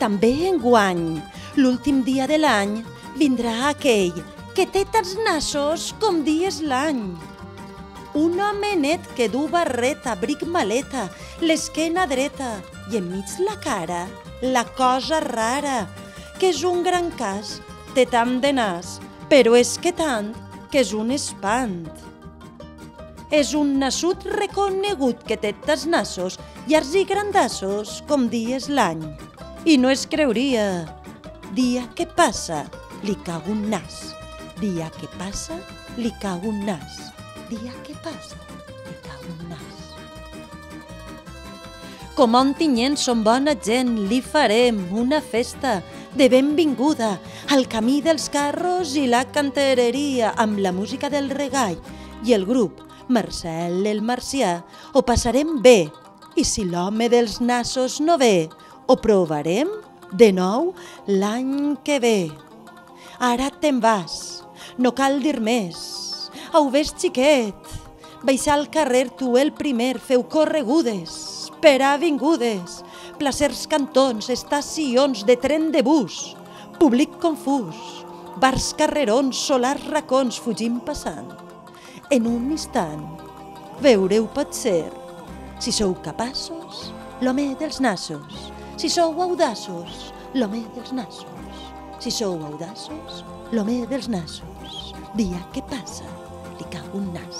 També enguany, l'últim dia de l'any, vindrà aquell que té tants nassos com dies l'any. Un home net que du barreta, abric maleta, l'esquena dreta i enmig la cara, la cosa rara, que és un gran cas, té tant de nas, però és que tant que és un espant. És un nassut reconegut que té tants nassos, llargs i grandassos com dies l'any. I no es creuria. Dia que passa, li cau un nas. Dia que passa, li cau un nas. Dia que passa, li cau un nas. Com a Ontinyent som bona gent, li farem una festa de benvinguda al camí dels carros i la cantereria amb la música del regall i el grup Marcel el Marcià. Ho passarem bé i si l'home dels nassos no ve, ho provarem de nou l'any que ve. Ara te'n vas, no cal dir més. Au, ves, xiquet, baixa al carrer tu el primer, feu corregudes per avingudes, placers cantons, estacions de tren de bus, públic confús, bars, carrerons, solars, racons, fugim passant. En un instant veureu potser si sou capaços, l'home dels nassos, si sou audaços, l'home dels nassos, si sou audaços, l'home dels nassos. Dia que passa, li cau un nas.